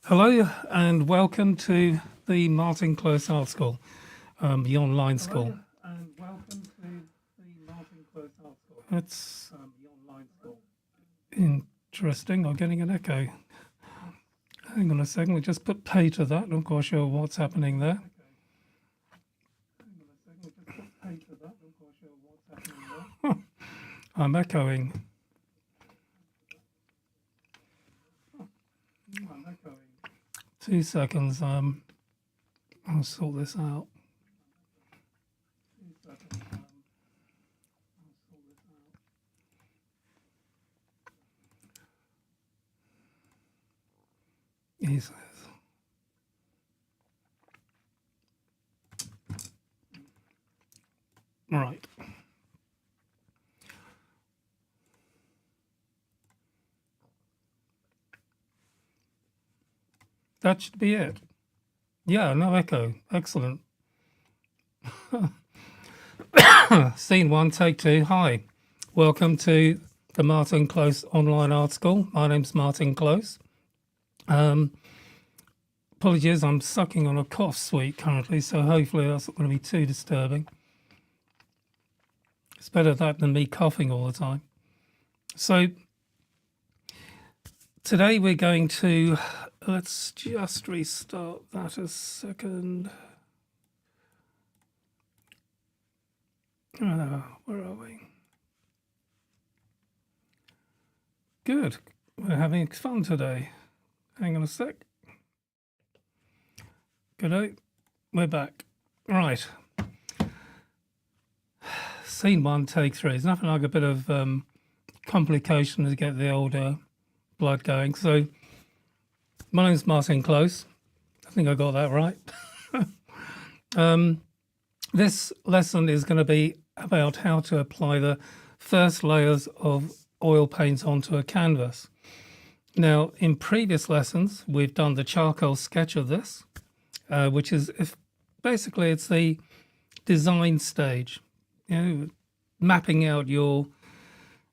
Hello and welcome to the Martin Close Art School, the online school. And welcome to the Martin Close Art School. That's the online school. Interesting. I'm getting an echo. Hang on a second. We just put pay to that. I'm not quite sure what's happening there. I'm echoing. 2 seconds. I'll sort this out. He says. Right. That should be it. Yeah, no echo. Excellent. Scene 1, take 2. Hi. Welcome to the Martin Close Online Art School. My name's Martin Close. Apologies, I'm sucking on a cough sweet currently, so hopefully that's not going to be too disturbing. It's better that than me coughing all the time. So today we're going to, let's just restart that a second. Where are we? Good. We're having fun today. Hang on a sec. Good. We're back. Right. Scene 1, take 3. It's nothing like a bit of complication to get the old blood going. So, my name's Martin Close. I think I got that right. This lesson is going to be about how to apply the first layers of oil paints onto a canvas. Now, in previous lessons, we've done the charcoal sketch of this, which is basically it's the design stage, mapping out your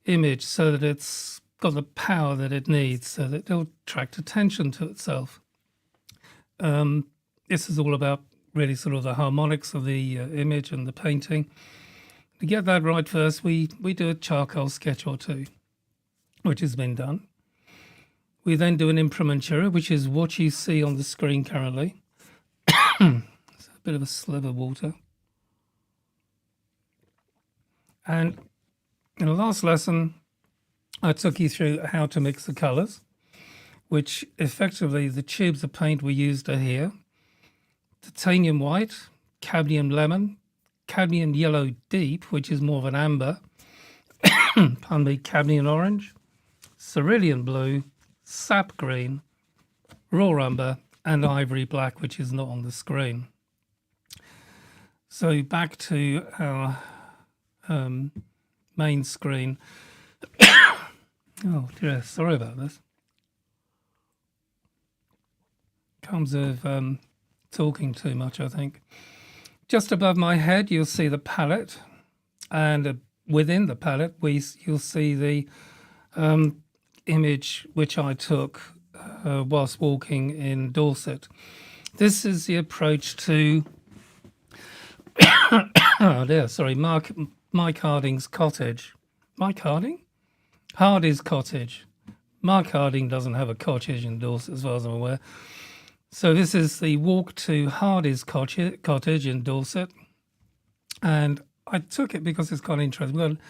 image so that it's got the power that it needs, so that it'll attract attention to itself. This is all about really sort of the harmonics of the image and the painting. To get that right first, we do a charcoal sketch or two, which has been done. We then do an imprimatura, which is what you see on the screen currently. It's a bit of a sliver of water. And in the last lesson, I took you through how to mix the colours, which effectively the tubes of paint we used are here. Titanium white, cadmium lemon, cadmium yellow deep, which is more of an amber, pardon me, cadmium orange, cerulean blue, sap green, raw umber, and ivory black, which is not on the screen. So back to our main screen. Oh dear, sorry about this. Comes of talking too much, I think. Just above my head, you'll see the palette, and within the palette, you'll see the image which I took whilst walking in Dorset. This is the approach to Mike Harding's cottage. Mike Harding? Hardy's cottage. Mark Harding doesn't have a cottage in Dorset, as far as I'm aware. So this is the walk to Hardy's cottage in Dorset. And I took it because it's quite interesting. We've got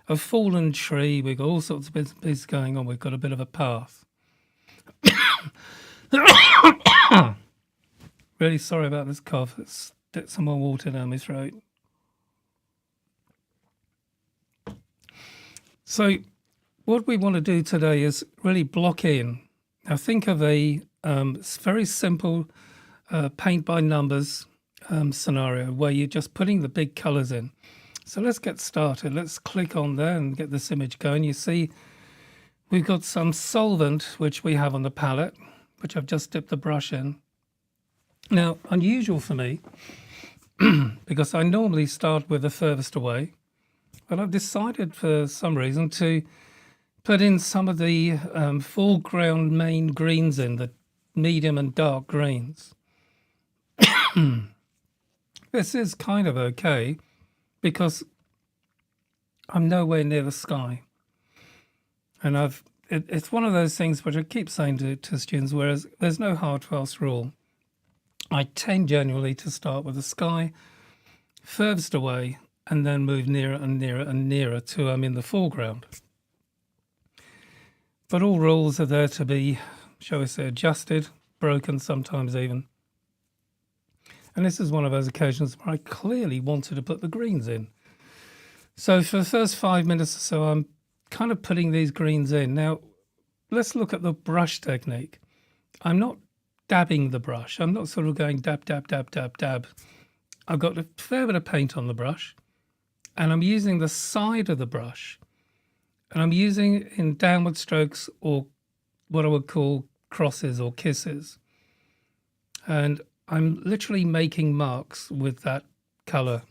a fallen tree. We've got all sorts of bits and pieces going on. We've got a bit of a path. Really sorry about this cough. Let's get some more water down my throat. So what we want to do today is really block in. Now think of a very simple paint by numbers scenario where you're just putting the big colors in. So let's get started. Let's click on there and get this image going. You see we've got some solvent which we have on the palette, which I've just dipped the brush in. Now, unusual for me because I normally start with the furthest away, but I've decided for some reason to put in some of the foreground main greens in, the medium and dark greens. This is kind of okay because I'm nowhere near the sky. And it's one of those things which I keep saying to students, whereas there's no hard fast rule. I tend generally to start with the sky furthest away and then move nearer and nearer and nearer to I'm in the foreground. But all rules are there to be, shall we say, adjusted, broken sometimes even. And this is one of those occasions where I clearly wanted to put the greens in. So for the first 5 minutes or so, I'm kind of putting these greens in. Now, let's look at the brush technique. I'm not dabbing the brush. I'm not sort of going dab, dab, dab, dab, dab. I've got a fair bit of paint on the brush, and I'm using the side of the brush, and I'm using in downward strokes, or what I would call crosses or kisses. And I'm literally making marks with that colour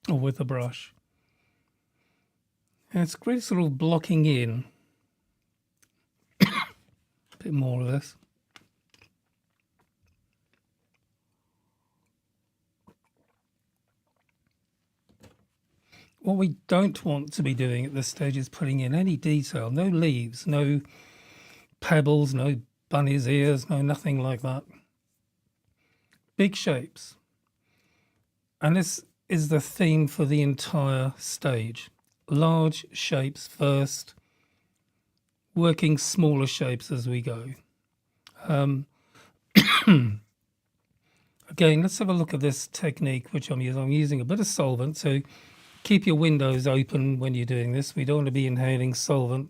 or with the brush. And it's really sort of blocking in. A bit more of this. What we don't want to be doing at this stage is putting in any detail. No leaves, no pebbles, no bunny's ears, no nothing like that. Big shapes. And this is the theme for the entire stage. Large shapes first, working smaller shapes as we go. Again, let's have a look at this technique which I'm using. I'm using a bit of solvent, so keep your windows open when you're doing this. We don't want to be inhaling solvent.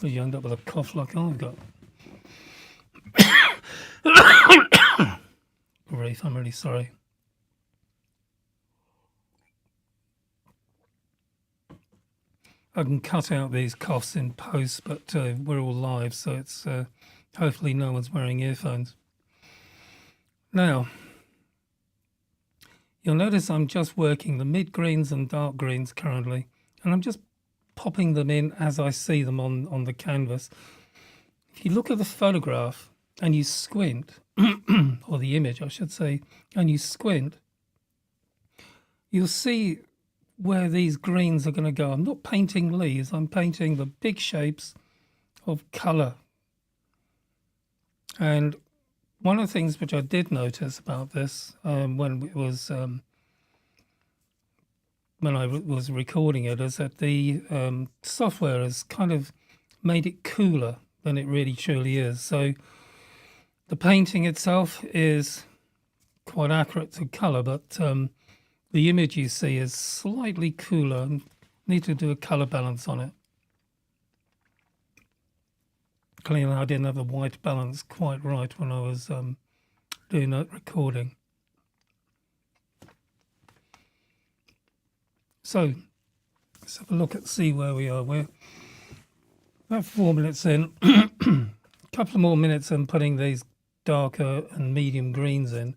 You end up with a cough like I've got. Grief, I'm really sorry. I can cut out these coughs in post, but we're all live, so it's hopefully no one's wearing earphones. Now, you'll notice I'm just working the mid greens and dark greens currently, and I'm just popping them in as I see them on the canvas. If you look at the photograph and you squint, or the image I should say, and you squint, you'll see where these greens are going to go. I'm not painting leaves, I'm painting the big shapes of colour. And one of the things which I did notice about this when I was recording it is that the software has kind of made it cooler than it really truly is. So the painting itself is quite accurate to colour, but the image you see is slightly cooler. I need to do a colour balance on it. Clearly, I didn't have the white balance quite right when I was doing that recording. So let's have a look at see where we are. We're about 4 minutes in. A couple of more minutes and putting these darker and medium greens in.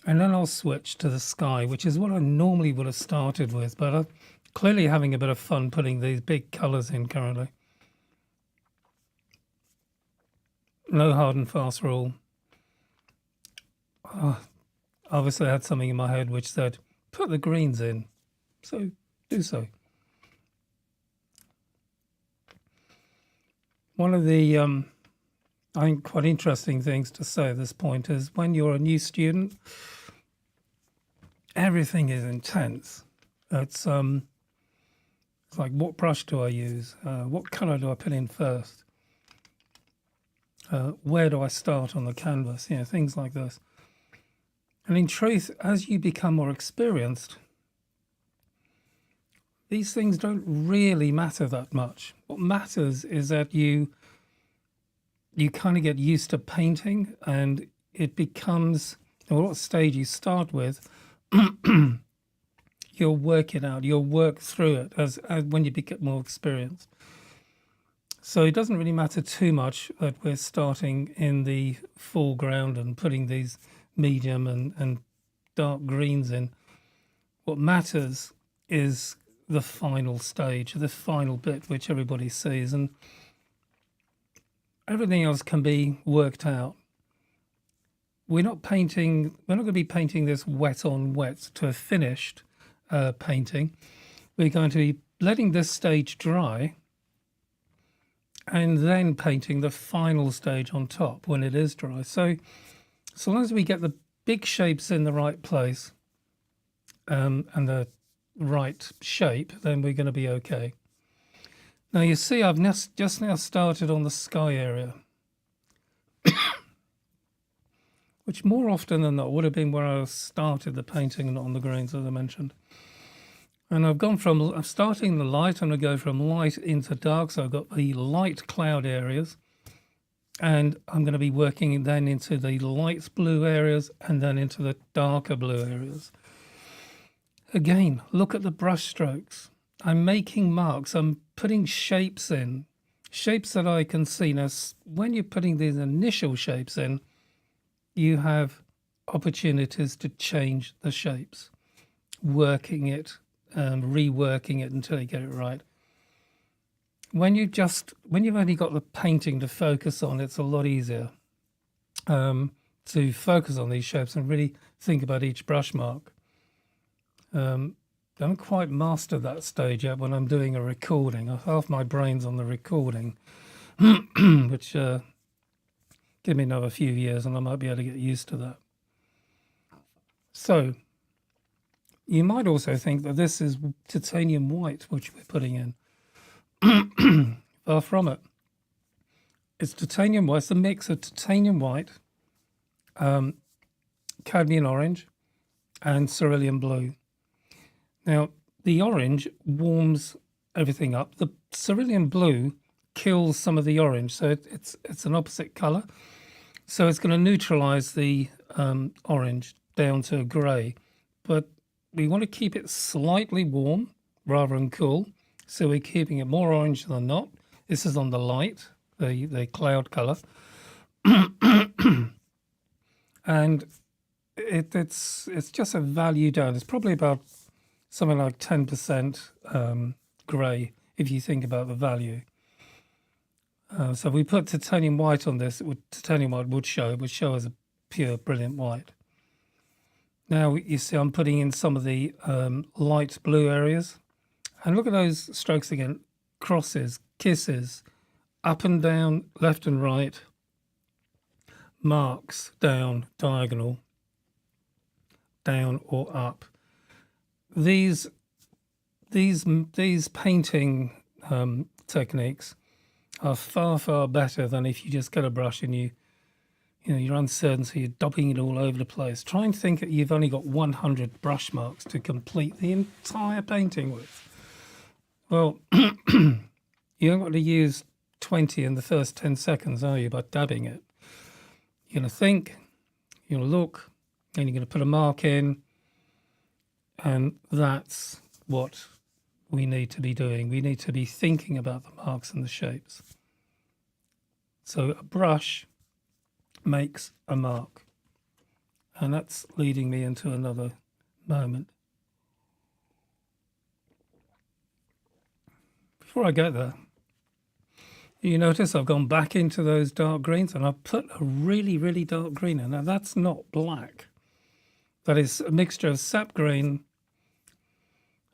And then I'll switch to the sky, which is what I normally would have started with, but I'm clearly having a bit of fun putting these big colours in currently. No hard and fast rule. Obviously, I had something in my head which said, put the greens in. So, do so. One of the, I think, quite interesting things to say at this point is when you're a new student, everything is intense. It's like, what brush do I use? What colour do I put in first? Where do I start on the canvas? You know, things like this. And in truth, as you become more experienced, these things don't really matter that much. What matters is that you kind of get used to painting, and it becomes, or what stage you start with, you'll work it out, you'll work through it as when you become more experienced. So it doesn't really matter too much that we're starting in the foreground and putting these medium and dark greens in. What matters is the final stage, the final bit which everybody sees. And everything else can be worked out. We're not going to be painting this wet on wet to a finished painting. We're going to be letting this stage dry and then painting the final stage on top when it is dry. So long as we get the big shapes in the right place and the right shape, then we're going to be okay. Now you see I've just now started on the sky area, which more often than not would have been where I started the painting and not on the greens, as I mentioned. And I'm starting the light, and I go from light into dark. So I've got the light cloud areas, and I'm going to be working then into the light blue areas and then into the darker blue areas. Again, look at the brush strokes. I'm making marks. I'm putting shapes in, shapes that I can see. Now, when you're putting these initial shapes in, you have opportunities to change the shapes, working it, reworking it until you get it right. When you've only got the painting to focus on, it's a lot easier to focus on these shapes and really think about each brush mark. I haven't quite mastered that stage yet when I'm doing a recording. Half my brain's on the recording, which give me another few years and I might be able to get used to that. So you might also think that this is titanium white, which we're putting in. Far from it. It's titanium white. It's a mix of titanium white, cadmium orange, and cerulean blue. Now, the orange warms everything up. The cerulean blue kills some of the orange, so it's an opposite colour. So it's going to neutralise the orange down to a grey. But we want to keep it slightly warm rather than cool. So we're keeping it more orange than not. This is on the light, the cloud colour. And it's just a value down. It's probably about something like 10% grey if you think about the value. So if we put titanium white on this, titanium white would show as a pure brilliant white. Now you see I'm putting in some of the light blue areas. And look at those strokes again. Crosses, kisses, up and down, left and right, marks, down, diagonal, down or up. These painting techniques are far, far better than if you just get a brush and you're uncertain, so you're dabbing it all over the place. Try and think that you've only got 100 brush marks to complete the entire painting with. Well, you don't want to use 20 in the first 10 seconds, are you, by dabbing it? You're going to think, you're going to look, and you're going to put a mark in, and that's what we need to be doing. We need to be thinking about the marks and the shapes. So a brush makes a mark, and that's leading me into another moment. Before I get there, you notice I've gone back into those dark greens and I've put a really, really dark green in. Now that's not black. That is a mixture of sap green,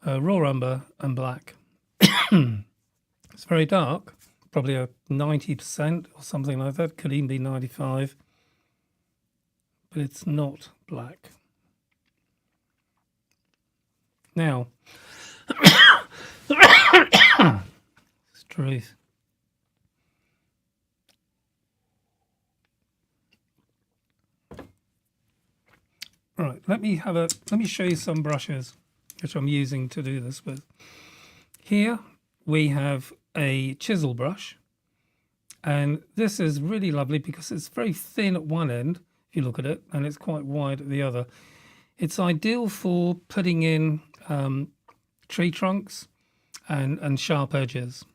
raw umber and black. It's very dark, probably a 90% or something like that. Could even be 95, but it's not black. Now, it's truth. Right, let me show you some brushes which I'm using to do this with. Here we have a chisel brush, and this is really lovely because it's very thin at one end, if you look at it, and it's quite wide at the other. It's ideal for putting in tree trunks and sharp edges.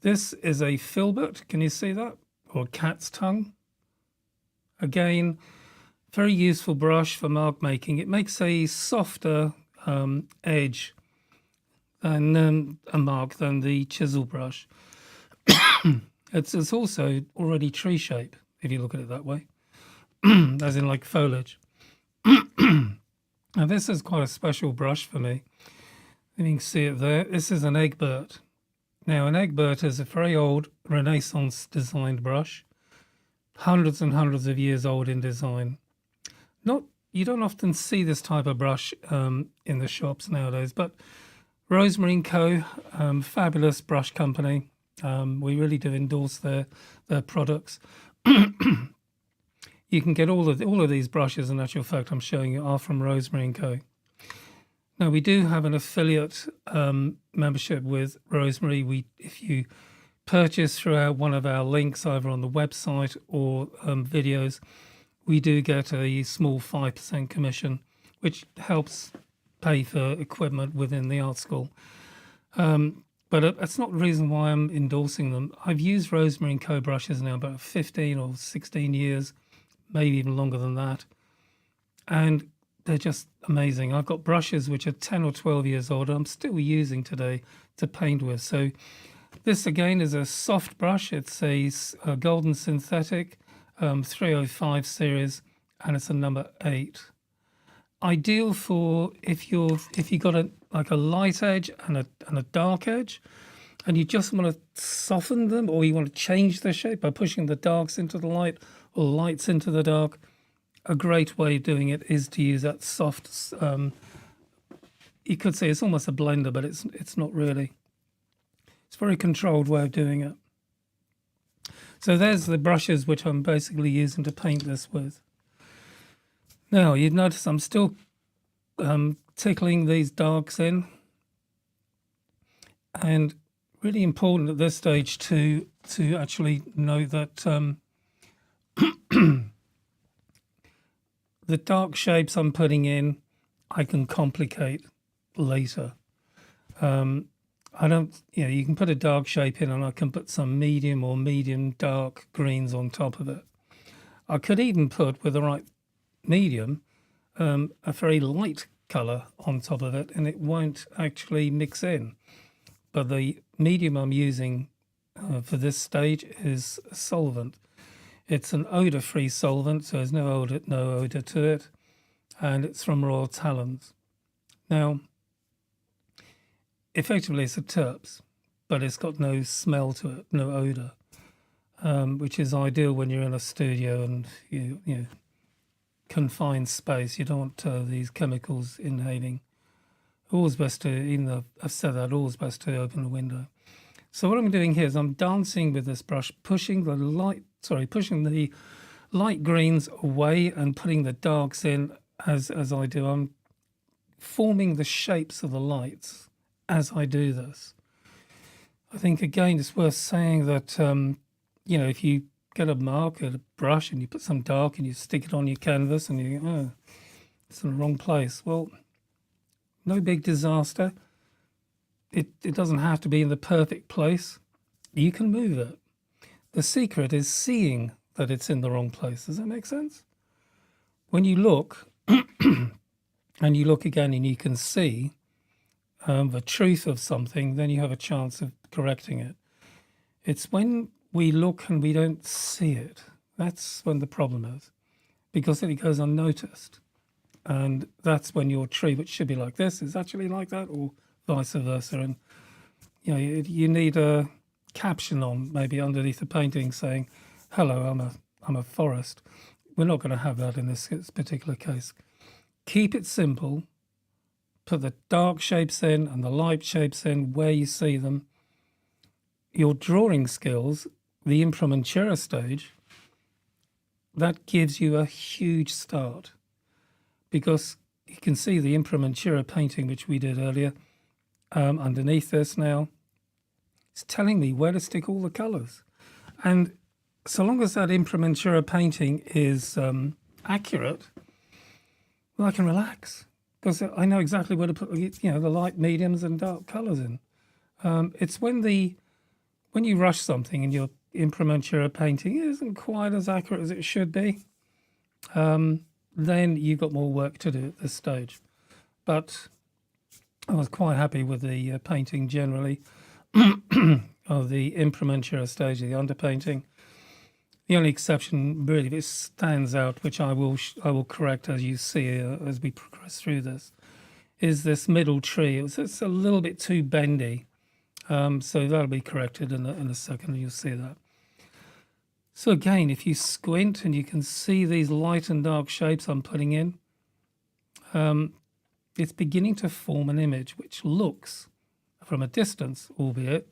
This is a filbert, can you see that? Or a cat's tongue. Again, very useful brush for mark making. It makes a softer edge and a mark than the chisel brush. It's also already tree shape, if you look at it that way, as in like foliage. Now this is quite a special brush for me. You can see it there. This is an Egbert. Now an Egbert is a very old Renaissance designed brush, hundreds and hundreds of years old in design. You don't often see this type of brush in the shops nowadays, but Rosemary & Co, fabulous brush company. We really do endorse their products. You can get all of these brushes, in actual fact, I'm showing you, are from Rosemary & Co. Now, we do have an affiliate membership with Rosemary. If you purchase through one of our links, either on the website or videos, we do get a small 5% commission, which helps pay for equipment within the art school. But that's not the reason why I'm endorsing them. I've used Rosemary & Co brushes now about 15 or 16 years, maybe even longer than that. And they're just amazing. I've got brushes which are 10 or 12 years old I'm still using today to paint with. So this again is a soft brush. It's a golden synthetic 305 series, and it's a number 8. Ideal for if you got a light edge and a dark edge, and you just want to soften them, or you want to change the shape by pushing the darks into the light or lights into the dark. A great way of doing it is to use that soft. You could say it's almost a blender, but it's not really. It's a very controlled way of doing it. So there's the brushes which I'm basically using to paint this with. Now, you'd notice I'm still tickling these darks in. And really important at this stage to actually know that the dark shapes I'm putting in, I can complicate later. I don't, you can put a dark shape in and I can put some medium or medium dark greens on top of it. I could even put, with the right medium, a very light colour on top of it, and it won't actually mix in. But the medium I'm using for this stage is a solvent. It's an odour-free solvent, so there's no odour to it, and it's from Royal Talons. Now, effectively it's a terps, but it's got no smell to it, no odour, which is ideal when you're in a studio and you confined space. You don't want these chemicals inhaling. Always best to, even though I've said that, always best to open the window. So what I'm doing here is I'm dancing with this brush, pushing the light greens away and putting the darks in as I do. I'm forming the shapes of the lights as I do this. I think, again, it's worth saying that, if you get a marker, a brush, and you put some dark and you stick it on your canvas and you go, oh, it's in the wrong place. Well, no big disaster. It doesn't have to be in the perfect place. You can move it. The secret is seeing that it's in the wrong place. Does that make sense? When you look, and you look again and you can see the truth of something, then you have a chance of correcting it. It's when we look and we don't see it, that's when the problem is, because then it goes unnoticed. And that's when your tree, which should be like this, is actually like that, or vice versa. And you need a caption on, maybe underneath the painting, saying, "Hello, I'm a forest." We're not going to have that in this particular case. Keep it simple. Put the dark shapes in and the light shapes in where you see them. Your drawing skills, the imprimatura stage, that gives you a huge start. Because you can see the imprimatura painting, which we did earlier, underneath this now. It's telling me where to stick all the colours. And so long as that imprimatura painting is accurate, well, I can relax. Because I know exactly where to put the light, mediums and dark colours in. It's when you rush something and your imprimatura painting isn't quite as accurate as it should be, then you've got more work to do at this stage. But I was quite happy with the painting generally. of the imprimatura stage of the underpainting. The only exception, really, that stands out, which I will correct as you see as we progress through this, is this middle tree. It's a little bit too bendy, so that'll be corrected in a second, and you'll see that. So again, if you squint and you can see these light and dark shapes I'm putting in, it's beginning to form an image which looks, from a distance, albeit,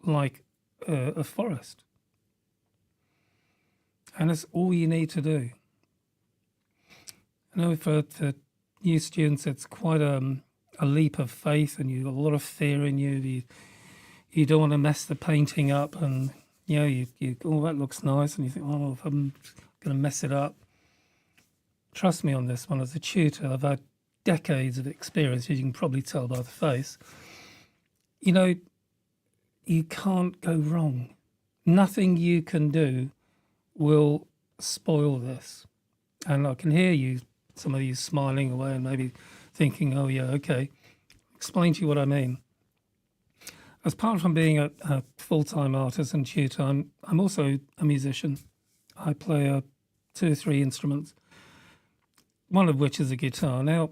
like a forest. And that's all you need to do. I know for new students, it's quite a leap of faith, and you've got a lot of fear in you. You don't want to mess the painting up, and you oh, that looks nice, and you think, oh, if I'm going to mess it up. Trust me on this one. As a tutor, I've had decades of experience, as you can probably tell by the face. You can't go wrong. Nothing you can do will spoil this. And I can hear you, some of you smiling away and maybe thinking, oh yeah, okay. Explain to you what I mean. Apart from being a full-time artist and tutor, I'm also a musician. I play 2 or 3 instruments, one of which is a guitar. Now,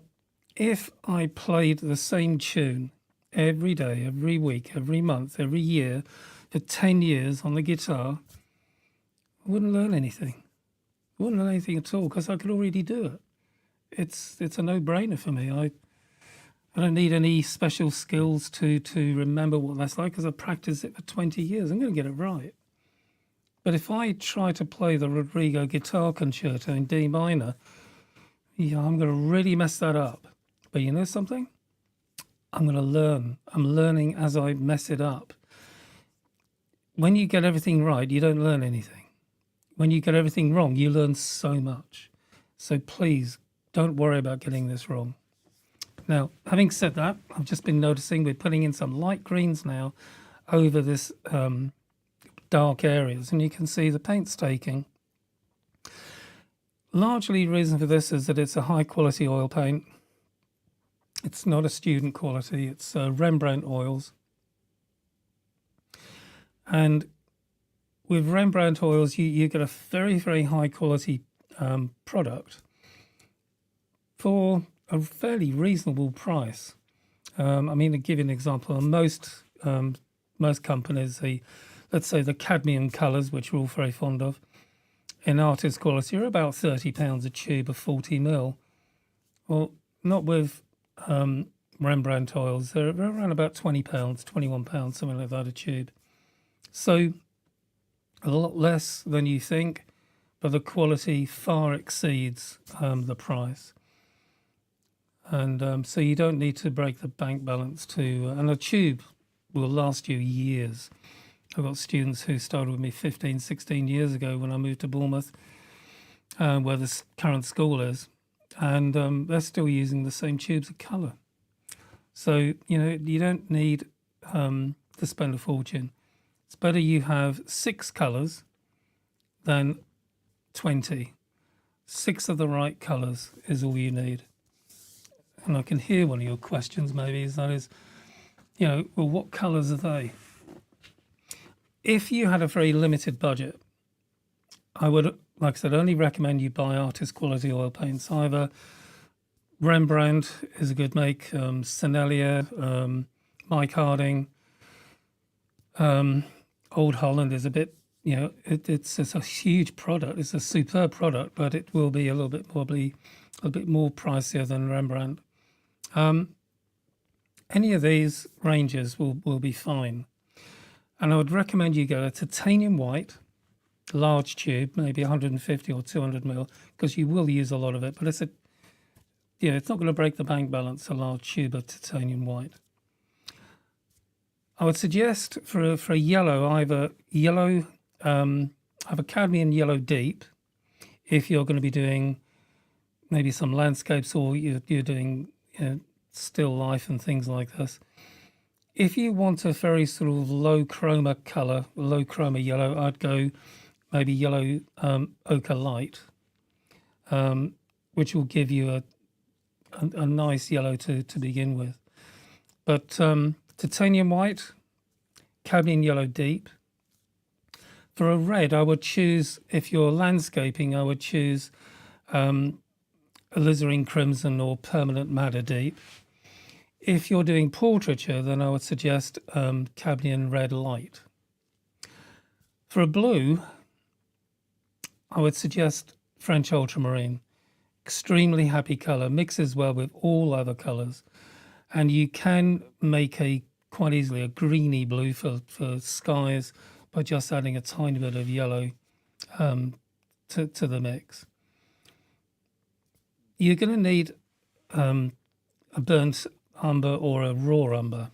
if I played the same tune every day, every week, every month, every year, for 10 years on the guitar, I wouldn't learn anything. I wouldn't learn anything at all, because I could already do it. It's a no-brainer for me. I don't need any special skills to remember what that's like, because I've practiced it for 20 years. I'm going to get it right. But if I try to play the Rodrigo Guitar Concerto in D minor, I'm going to really mess that up. But you know something? I'm going to learn. I'm learning as I mess it up. When you get everything right, you don't learn anything. When you get everything wrong, you learn so much. So please, don't worry about getting this wrong. Now, having said that, I've just been noticing we're putting in some light greens now over this dark areas, and you can see the paint's taking. Largely, the reason for this is that it's a high-quality oil paint. It's not a student quality. It's Rembrandt oils. And with Rembrandt oils, you get a very, very high-quality product for a fairly reasonable price. To give you an example, most companies, let's say the cadmium colours, which we're all very fond of, in artist quality, are about £30 a tube of 40ml. Well, not with Rembrandt oils. They're around about £20, £21, something like that a tube. So a lot less than you think, but the quality far exceeds the price. And so you don't need to break the bank balance and a tube will last you years. I've got students who started with me 15, 16 years ago when I moved to Bournemouth, where the current school is, and they're still using the same tubes of colour. So, you don't need to spend a fortune. It's better you have 6 colours than 20. 6 of the right colours is all you need. And I can hear one of your questions maybe is, well, what colours are they? If you had a very limited budget, I would, like I said, only recommend you buy artist quality oil paints. Either Rembrandt is a good make, Senelia, Mike Harding, Old Holland is a bit, it's a huge product. It's a superb product, but it will be probably a bit more pricier than Rembrandt. Any of these ranges will be fine. And I would recommend you go a titanium white, large tube, maybe 150 or 200ml, because you will use a lot of it. But it's not going to break the bank balance, a large tube of titanium white. I would suggest for a yellow, either cadmium yellow deep, if you're going to be doing maybe some landscapes or you're doing still life and things like this. If you want a very sort of low chroma colour, low chroma yellow, I'd go maybe yellow ochre light, which will give you a nice yellow to begin with. But titanium white, cadmium yellow deep. For a red, I would choose, if you're landscaping, I would choose alizarin crimson or permanent madder deep. If you're doing portraiture, then I would suggest cadmium red light. For a blue, I would suggest French ultramarine. Extremely happy color, mixes well with all other colors, and you can make quite easily a greeny blue for skies by just adding a tiny bit of yellow to the mix. You're going to need a burnt umber or a raw umber.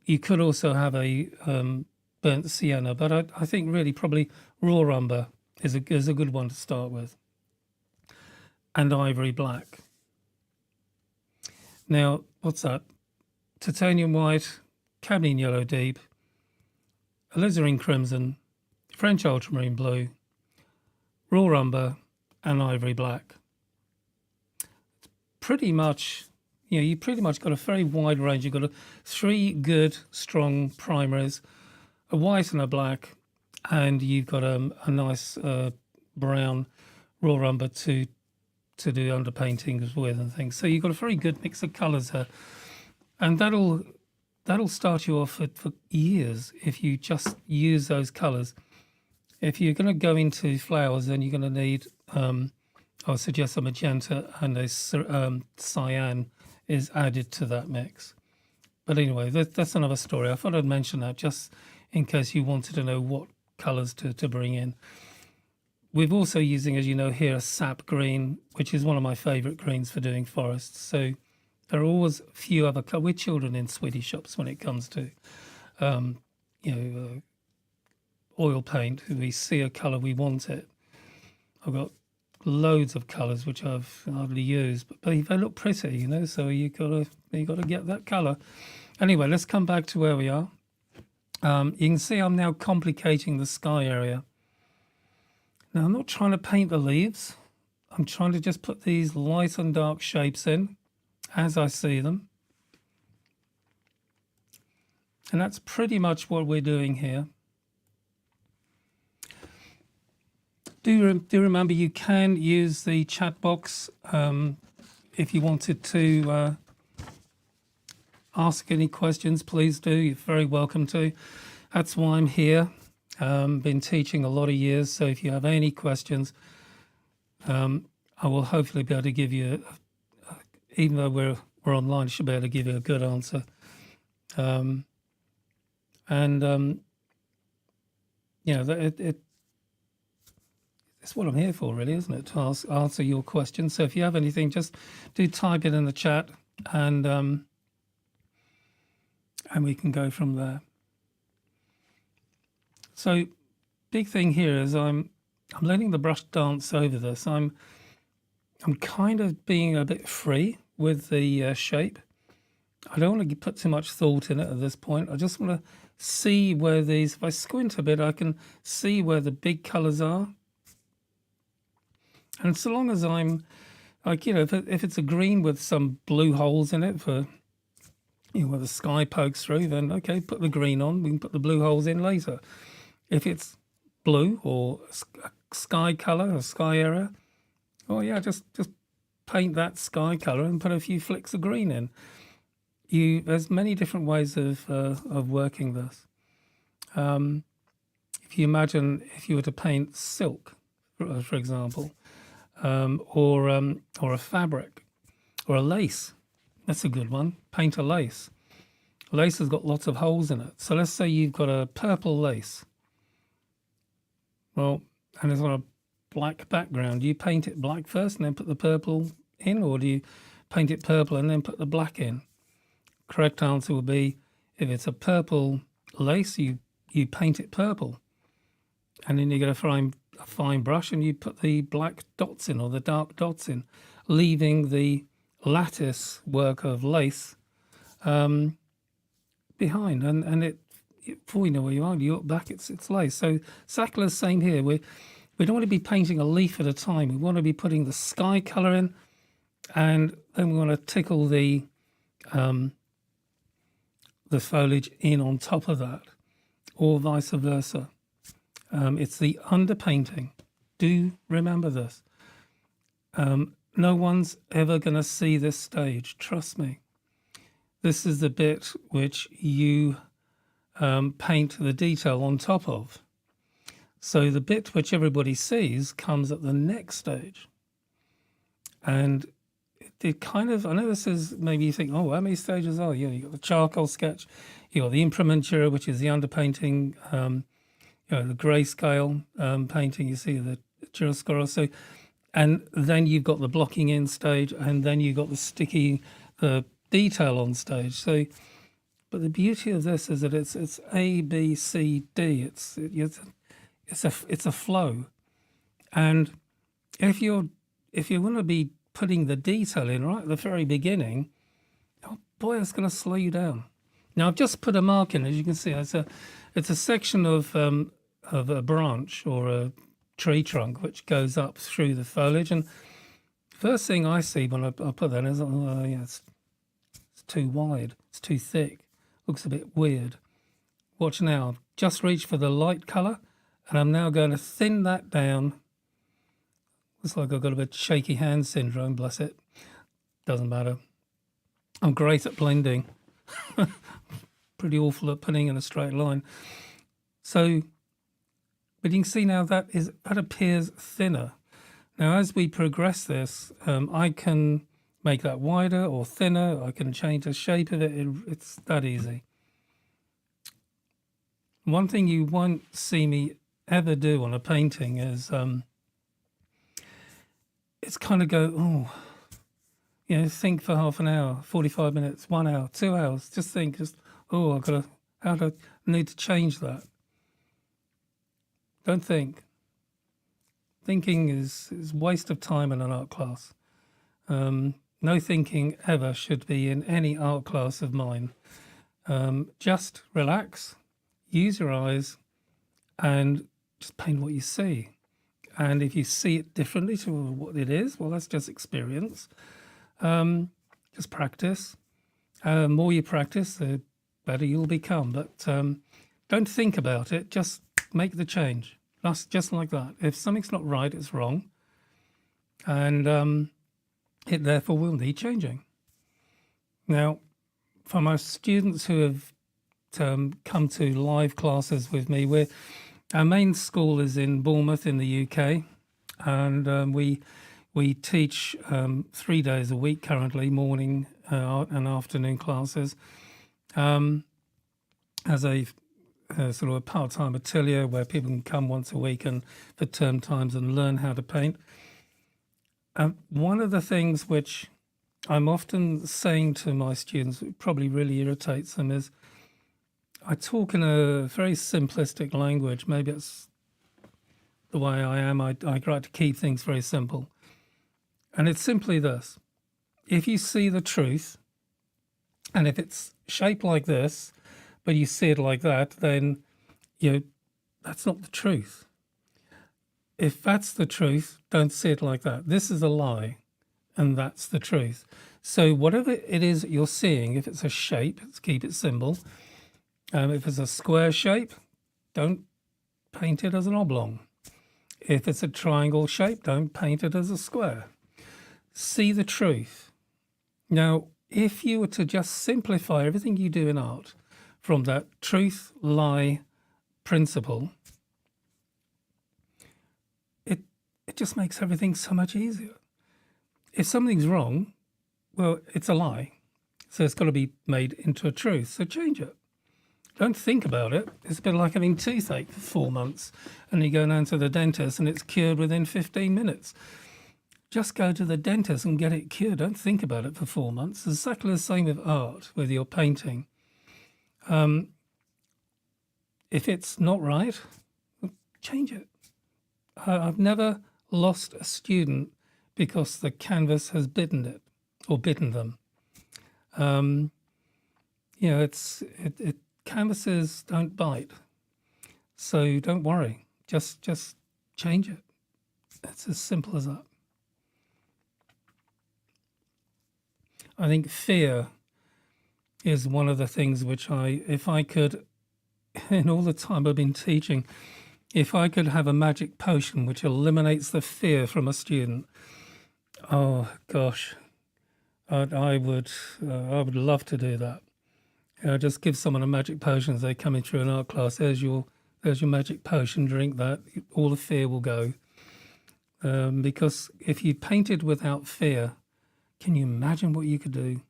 You could also have a burnt sienna, but I think really probably raw umber is a good one to start with. And ivory black. Now, what's that? Titanium white, cadmium yellow deep, alizarin crimson, French ultramarine blue, raw umber, and ivory black. Pretty much, you pretty much got a very wide range. You've got 3 good, strong primaries, a white and a black, and you've got a nice brown raw umber to do underpaintings with and things. So you've got a very good mix of colours here, and that'll start you off for years if you just use those colours. If you're going to go into flowers, then you're going to need I suggest a magenta and a cyan is added to that mix. But anyway, that's another story. I thought I'd mention that just in case you wanted to know what colours to bring in. We're also using, as you know here, a sap green, which is one of my favourite greens for doing forests. So there are always a few other colours. We're children in sweetie shops when it comes to, oil paint. We see a colour, we want it. I've got loads of colours which I've hardly used, but they look pretty, So you got to get that colour. Anyway, let's come back to where we are. You can see I'm now complicating the sky area. Now, I'm not trying to paint the leaves. I'm trying to just put these light and dark shapes in as I see them. And that's pretty much what we're doing here. Do remember you can use the chat box if you wanted to ask any questions. Please do. You're very welcome to. That's why I'm here. Been teaching a lot of years, so if you have any questions, I will hopefully be able to give you, even though we're online, I should be able to give you a good answer. It's what I'm here for, really, isn't it? To answer your questions. So if you have anything, just do type it in the chat, and we can go from there. So, big thing here is I'm letting the brush dance over this. I'm kind of being a bit free with the shape. I don't want to put too much thought in it at this point. I just want to see where these, if I squint a bit, I can see where the big colours are. And so long as I'm, if it's a green with some blue holes in it for, where the sky pokes through, then okay, put the green on. We can put the blue holes in later. If it's blue or sky colour or sky area, just paint that sky colour and put a few flicks of green in. There's many different ways of working this. If you imagine if you were to paint silk, for example, or a fabric, or a lace, that's a good one. Paint a lace. Lace has got lots of holes in it. So let's say you've got a purple lace. Well, and it's on a black background. Do you paint it black first and then put the purple in, or do you paint it purple and then put the black in? Correct answer would be, if it's a purple lace, you paint it purple, and then you get a fine brush and you put the black dots in, or the dark dots in, leaving the lattice work of lace behind, and it, before you know where you are, you look back, it's lace. So exactly the same here. We don't want to be painting a leaf at a time. We want to be putting the sky colour in, and then we want to tickle the the foliage in on top of that, or vice versa. It's the underpainting. Do remember this. No one's ever going to see this stage. Trust me. This is the bit which you paint the detail on top of. So the bit which everybody sees comes at the next stage. And it kind of, I know this is, maybe you think, oh, how many stages are you? You've got the charcoal sketch, you've got the imprimatur, which is the underpainting, the grayscale painting, you see the chiaroscuro. So, and then you've got the blocking in stage, and then you've got the detail on stage. So, but the beauty of this is that it's A, B, C, D. It's a flow, and if you want to be putting the detail in right at the very beginning, oh boy, it's going to slow you down. Now I've just put a mark in, as you can see. It's a section of a branch or a tree trunk which goes up through the foliage, and first thing I see when I put that is, oh yeah, it's too wide, it's too thick, looks a bit weird. Watch now, I've just reached for the light colour, and I'm now going to thin that down. Looks like I've got a bit shaky hand syndrome, bless it. Doesn't matter. I'm great at blending. Pretty awful at putting in a straight line. So, but you can see now that appears thinner. Now, as we progress this, I can make that wider or thinner. I can change the shape of it. It's that easy. One thing you won't see me ever do on a painting is it's kind of go, think for half an hour, 45 minutes, 1 hour, 2 hours. Just think, I need to change that. Don't think. Thinking is waste of time in an art class. No thinking ever should be in any art class of mine. Just relax, use your eyes, and just paint what you see. And if you see it differently to what it is, well, that's just experience. Just practice. The more you practice, the better you'll become. But don't think about it. Just make the change. That's just like that. If something's not right, it's wrong. And it therefore will need changing. Now, for my students who have come to live classes with me, our main school is in Bournemouth in the UK, and we teach 3 days a week currently, morning and afternoon classes, as a sort of a part-time atelier where people can come once a week and for term times and learn how to paint. One of the things which I'm often saying to my students, it probably really irritates them, is I talk in a very simplistic language. Maybe it's the way I am. I like to keep things very simple. And it's simply this. If you see the truth, and if it's shaped like this, but you see it like that, then that's not the truth. If that's the truth, don't see it like that. This is a lie, and that's the truth. So whatever it is that you're seeing, if it's a shape, let's keep it simple. If it's a square shape, don't paint it as an oblong. If it's a triangle shape, don't paint it as a square. See the truth. Now, if you were to just simplify everything you do in art from that truth-lie principle, it just makes everything so much easier. If something's wrong, well, it's a lie. So it's got to be made into a truth. So change it. Don't think about it. It's a bit like having toothache for 4 months and you go down to the dentist and it's cured within 15 minutes. Just go to the dentist and get it cured. Don't think about it for 4 months. It's exactly the same with art, with your painting. If it's not right, change it. I've never lost a student because the canvas has bitten it or bitten them. Canvases don't bite, so don't worry. Just change it. It's as simple as that. I think fear is one of the things which if I could, in all the time I've been teaching, if I could have a magic potion which eliminates the fear from a student, oh gosh, I would love to do that. Just give someone a magic potion as they come in through an art class. There's your magic potion. Drink that. All the fear will go. Because if you painted without fear, can you imagine what you could do?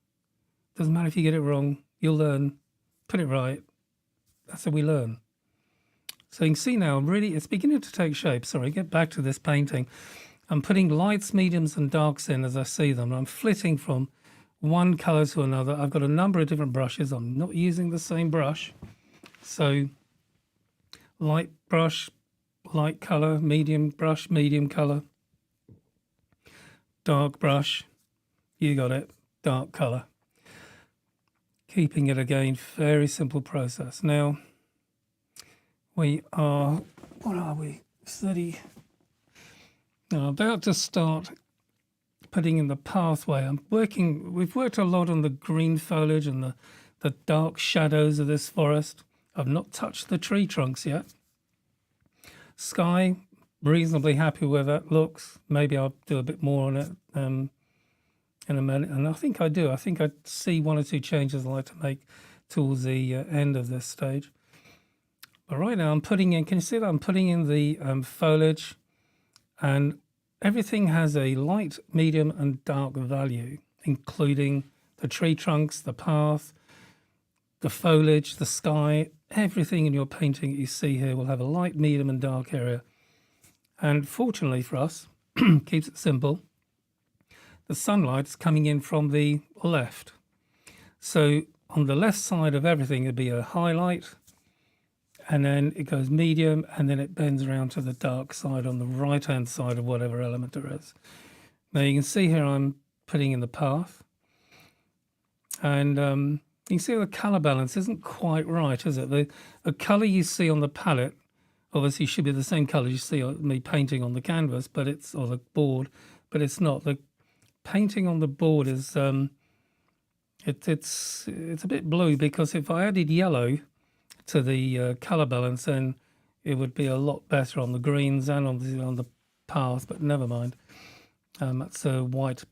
Doesn't matter if you get it wrong. You'll learn. Put it right. That's how we learn. So you can see now, really, it's beginning to take shape. Sorry, get back to this painting. I'm putting lights, mediums, and darks in as I see them. I'm flitting from one colour to another. I've got a number of different brushes. I'm not using the same brush. So light brush, light colour, medium brush, medium colour, dark brush, you got it, dark colour. Keeping it again, very simple process. Now, we are, what are we, 30? Now, about to start putting in the pathway. We've worked a lot on the green foliage and the dark shadows of this forest. I've not touched the tree trunks yet. Sky, reasonably happy where that looks. Maybe I'll do a bit more on it in a minute. And I think I do. I think I see one or two changes I'd like to make towards the end of this stage. But right now I'm putting in, can you see that I'm putting in the foliage, and everything has a light, medium and dark value, including the tree trunks, the path, the foliage, the sky. Everything in your painting that you see here will have a light, medium and dark area. And fortunately for us, keeps it simple, the sunlight's coming in from the left. So on the left side of everything it'd be a highlight, and then it goes medium, and then it bends around to the dark side on the right hand side of whatever element there is. Now you can see here I'm putting in the path, and you can see the color balance isn't quite right, is it? The color you see on the palette obviously should be the same color you see me painting on the canvas, but it's, or the board, but it's not. The painting on the board is it's a bit blue, because if I added yellow to the color balance, then it would be a lot better on the greens and on the path. But never mind. That's a white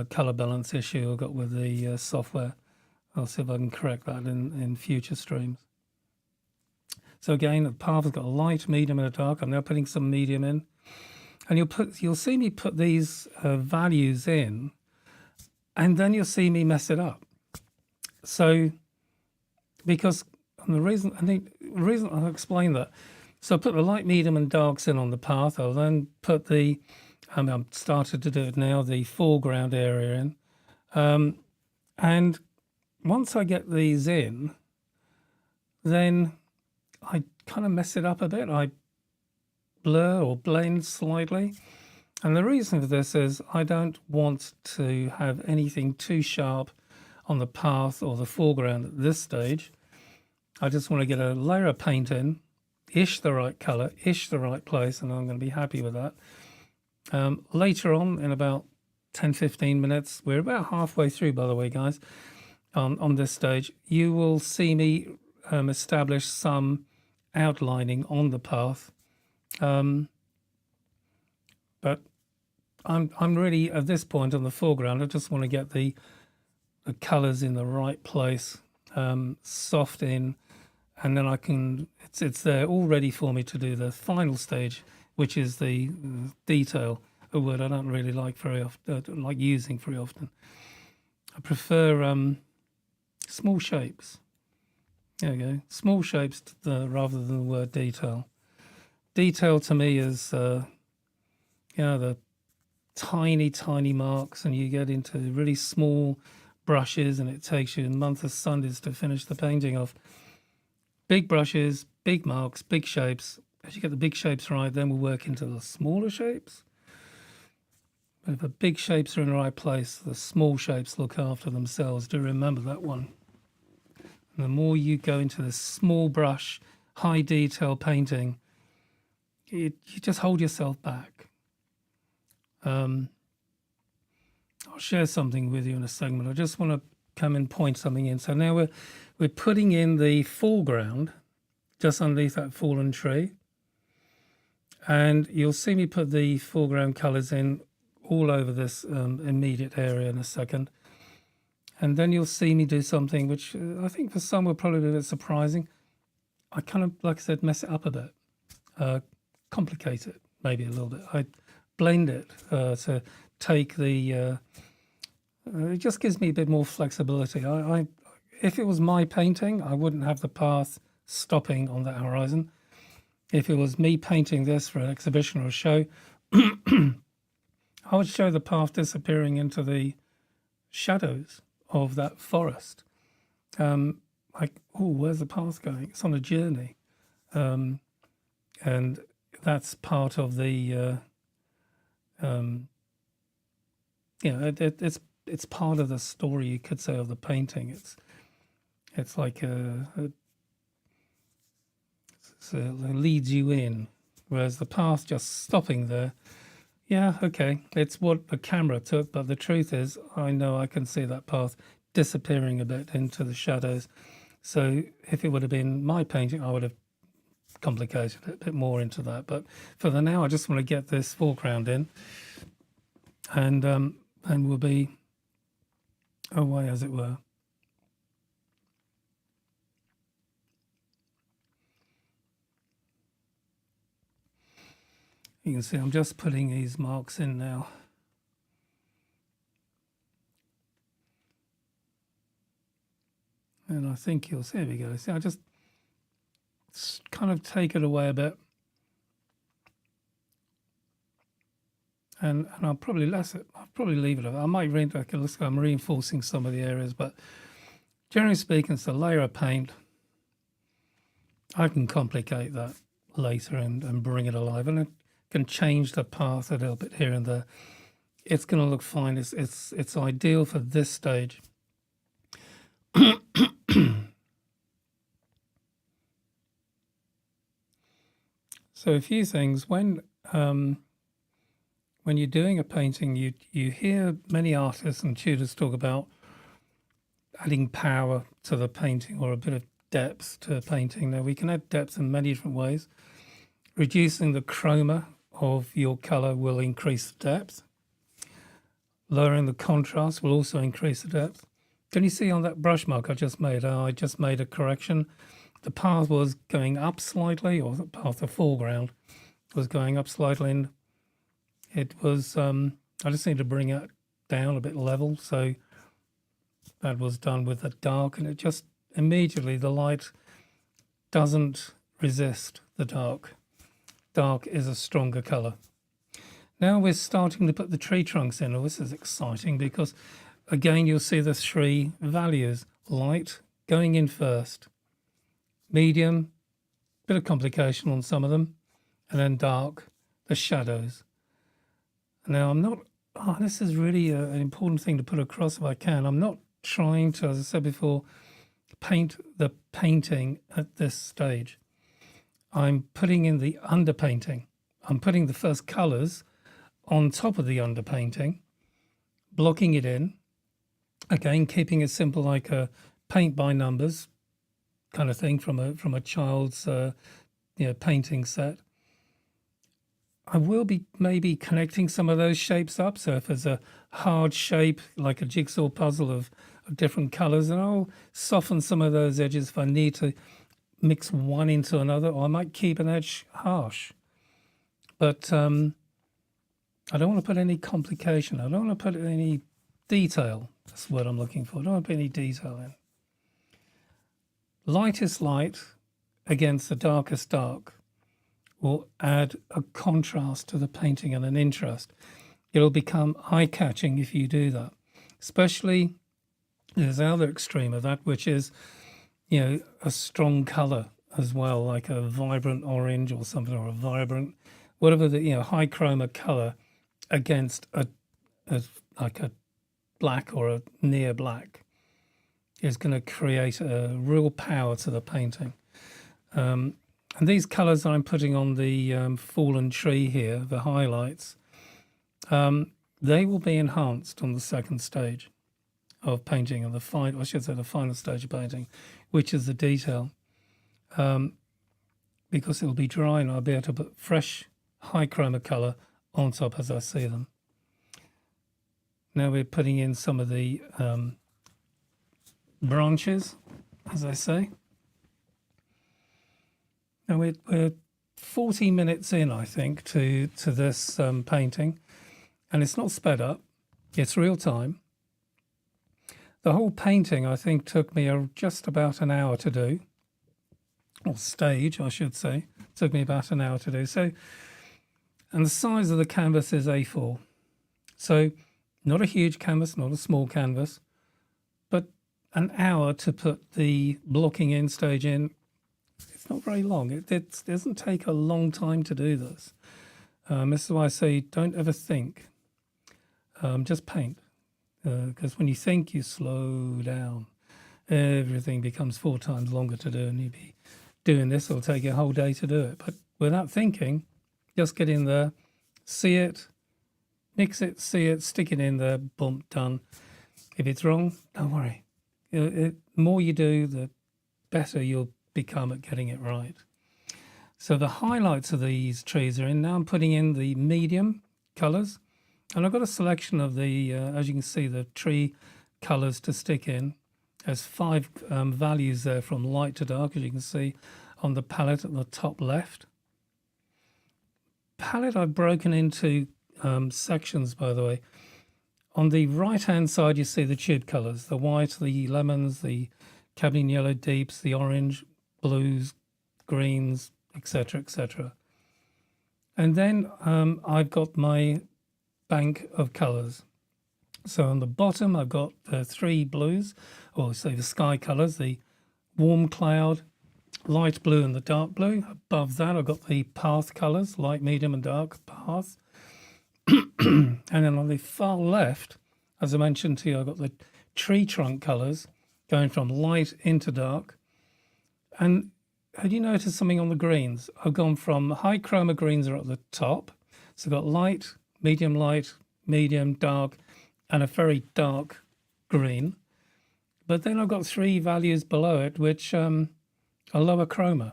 color balance issue I've got with the software. I'll see if I can correct that in future streams. So again, the path has got a light, medium, and a dark. I'm now putting some medium in, and you'll see me put these values in, and then you'll see me mess it up. So because and the reason I'll explain that. So I put the light, medium, and darks in on the path. I'll then put the, I've started to do it now, the foreground area in. And once I get these in, then I kind of mess it up a bit. I blur or blend slightly. And the reason for this is I don't want to have anything too sharp on the path or the foreground at this stage. I just want to get a layer of paint in, ish the right color, ish the right place, and I'm going to be happy with that. Later on, in about 10-15 minutes, we're about halfway through, by the way, guys, on this stage, you will see me establish some outlining on the path. But I'm really, at this point on the foreground, I just want to get the colors in the right place, soft in, and then I can, it's there all ready for me to do the final stage, which is the detail, a word I don't really like very often, like using very often. I prefer small shapes. There we go, small shapes rather than the word detail. Detail to me is, the tiny marks, and you get into really small brushes, and it takes you a month of Sundays to finish the painting off. Big brushes, big marks, big shapes. As you get the big shapes right, then we'll work into the smaller shapes. But if the big shapes are in the right place, the small shapes look after themselves. Do remember that one. And the more you go into the small brush, high detail painting, you just hold yourself back. I'll share something with you in a segment. I just want to come and point something in. So now we're putting in the foreground just underneath that fallen tree. And you'll see me put the foreground colours in all over this immediate area in a second. And then you'll see me do something which I think for some will probably be a bit surprising. I kind of, like I said, mess it up a bit, complicate it maybe a little bit. I blend it to take the, it just gives me a bit more flexibility. If it was my painting, I wouldn't have the path stopping on that horizon. If it was me painting this for an exhibition or a show, I would show the path disappearing into the shadows of that forest. Like, oh, where's the path going? It's on a journey. And that's part of the, it's part of the story, you could say, of the painting. It's like it leads you in, whereas the path just stopping there, yeah, okay, it's what the camera took, but the truth is, I know I can see that path disappearing a bit into the shadows. So if it would have been my painting, I would have complicated it a bit more into that. But for the now, I just want to get this foreground in, and we'll be away, as it were. You can see I'm just putting these marks in now. And I think you'll see, there we go. See, I just kind of take it away a bit. And I'll probably I'll probably leave it. I might looks like I'm reinforcing some of the areas, but generally speaking, it's a layer of paint. I can complicate that later and bring it alive, and it can change the path a little bit here and there. It's going to look fine. It's ideal for this stage. So a few things. When you're doing a painting, you hear many artists and tutors talk about adding power to the painting or a bit of depth to a painting. Now, we can add depth in many different ways. Reducing the chroma of your color will increase the depth. Lowering the contrast will also increase the depth. Can you see on that brush mark I just made? I just made a correction. The path was going up slightly, or the path of foreground was going up slightly, and it was, I just need to bring it down a bit level. So that was done with the dark, and it just immediately, the light doesn't resist the dark. Dark is a stronger color. Now we're starting to put the tree trunks in. Oh, this is exciting because, again, you'll see the three values. Light going in first, medium, bit of complication on some of them, and then dark, the shadows. Now, I'm not, this is really an important thing to put across if I can. I'm not trying to, as I said before, paint the painting at this stage. I'm putting in the underpainting. I'm putting the first colours on top of the underpainting, blocking it in. Again, keeping it simple, like a paint by numbers kind of thing from a child's painting set. I will be maybe connecting some of those shapes up. So if there's a hard shape, like a jigsaw puzzle of different colours, and I'll soften some of those edges if I need to mix one into another, or I might keep an edge harsh. But I don't want to put any complication. I don't want to put any detail. That's what I'm looking for. I don't want to put any detail in. Lightest light against the darkest dark will add a contrast to the painting and an interest. It'll become eye-catching if you do that. Especially, there's the other extreme of that, which is, a strong color as well, like a vibrant orange or something, or a vibrant, whatever the, high chroma color against like a black or a near black is going to create a real power to the painting. And these colors I'm putting on the fallen tree here, the highlights, they will be enhanced on the second stage. of painting, and I should say the final stage of painting, which is the detail. Because it'll be dry and I'll be able to put fresh high chroma color on top as I see them. Now we're putting in some of the branches, as I say. Now we're 40 minutes in, I think, to this painting, and it's not sped up. It's real time. The whole painting, I think, took me just about an hour to do, or stage, I should say. It took me about an hour to do. So, and the size of the canvas is A4. So not a huge canvas, not a small canvas, but an hour to put the blocking in stage in. It's not very long. It doesn't take a long time to do this. This is why I say don't ever think. Just paint. Because when you think, you slow down. Everything becomes 4 times longer to do, and you'll be doing this. It'll take you a whole day to do it. But without thinking, just get in there, see it, mix it, see it, stick it in there, boom, done. If it's wrong, don't worry. The more you do, the better you'll become at getting it right. So the highlights of these trees are in. Now I'm putting in the medium colours. And I've got a selection of the, as you can see, the tree colours to stick in. There's 5 values there from light to dark, as you can see on the palette at the top left. Palette I've broken into sections, by the way. On the right-hand side, you see the tube colours, the white, the lemons, the cabin yellow deeps, the orange, blues, greens, etc., etc. And then I've got my bank of colours. So on the bottom, I've got 3 blues, or say the sky colours, the warm cloud, light blue and the dark blue. Above that, I've got the path colours, light, medium and dark path. And then on the far left, as I mentioned to you, I've got the tree trunk colours going from light into dark. And had you noticed something on the greens? I've gone from high chroma greens are at the top. So I've got light, medium, dark, and a very dark green. But then I've got 3 values below it, which are lower chroma.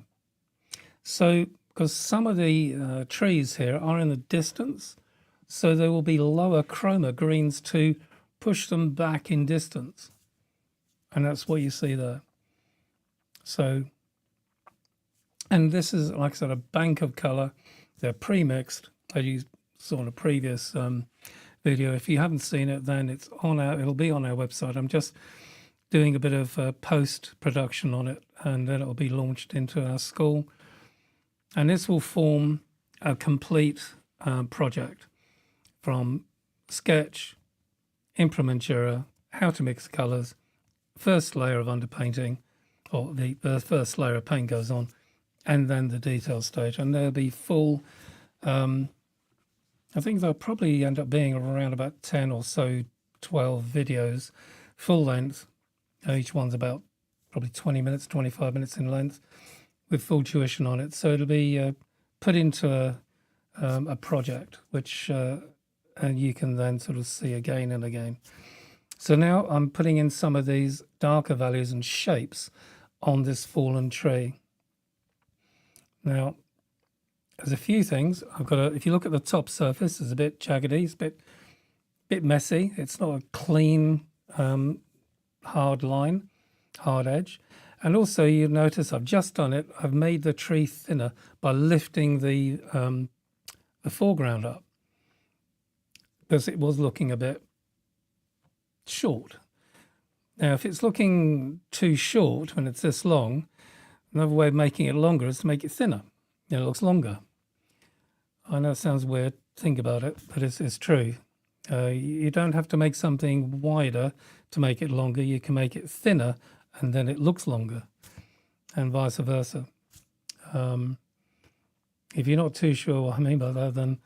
So, because some of the trees here are in the distance, so there will be lower chroma greens to push them back in distance. And that's what you see there. So, and this is, like I said, a bank of color. They're pre-mixed, as you saw in a previous video. If you haven't seen it, then it'll be on our website. I'm just doing a bit of post-production on it, and then it'll be launched into our school. And this will form a complete project from sketch, Imprimatura, how to mix colors, first layer of underpainting, or the first layer of paint goes on, and then the detail stage. And there'll be full, I think they'll probably end up being around about 10 or so, 12 videos, full length. Each one's about probably 20 minutes, 25 minutes in length, with full tuition on it. So it'll be put into a project, which and you can then sort of see again and again. So now I'm putting in some of these darker values and shapes on this fallen tree. Now, there's a few things. If you look at the top surface, it's a bit jaggedy, it's a bit messy. It's not a clean, hard line, hard edge. And also you notice I've just done it. I've made the tree thinner by lifting the foreground up, because it was looking a bit short. Now, if it's looking too short when it's this long, another way of making it longer is to make it thinner. It looks longer. I know it sounds weird, think about it, but it's true. You don't have to make something wider to make it longer. You can make it thinner and then it looks longer, and vice versa. If you're not too sure what I mean by that, then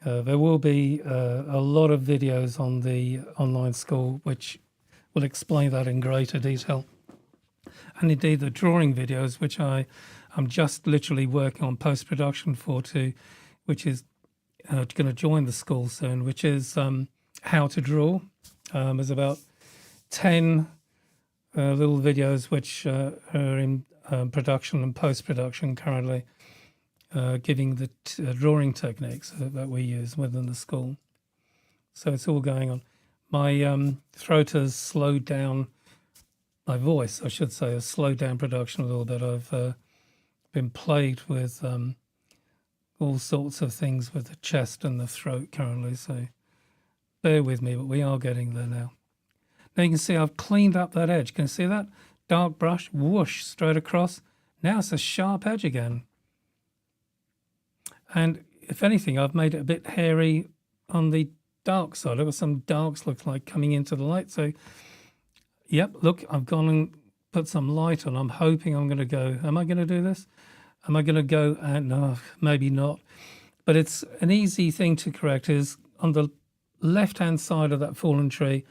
there will be a lot of videos on the online school which will explain that in greater detail. And indeed the drawing videos, which I'm just literally working on post-production for too, which is going to join the school soon, which is how to draw. There's about 10 little videos which are in production and post-production currently, giving the drawing techniques that we use within the school. So it's all going on. My throat has slowed down, my voice, I should say, has slowed down production a little bit. I've been plagued with all sorts of things with the chest and the throat currently, so bear with me, but we are getting there now. Now you can see I've cleaned up that edge. Can you see that? Dark brush, whoosh, straight across. Now it's a sharp edge again. And if anything, I've made it a bit hairy on the dark side. Look at some darks look like coming into the light. So, yep, look, I've gone and put some light on. I'm hoping I'm going to go, am I going to do this? Am I going to go, no, maybe not. But it's an easy thing to correct is on the left-hand side of that fallen tree,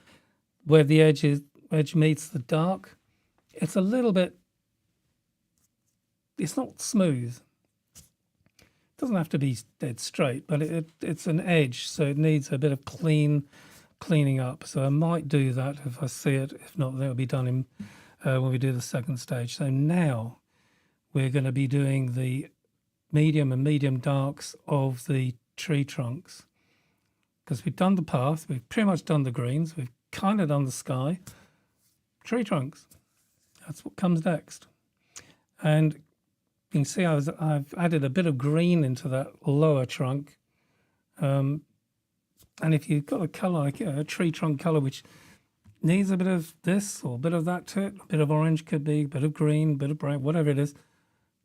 where the edge meets the dark, it's a little bit, it's not smooth. It doesn't have to be dead straight, but it's an edge, so it needs a bit of cleaning up. So I might do that if I see it. If not, that'll be done in when we do the second stage. So now we're going to be doing the medium and medium darks of the tree trunks. Because we've done the path, we've pretty much done the greens, we've kind of done the sky. Tree trunks, that's what comes next. And you can see I've added a bit of green into that lower trunk. And if you've got a colour like a tree trunk colour which needs a bit of this or a bit of that to it, a bit of orange could be, a bit of green, a bit of brown, whatever it is,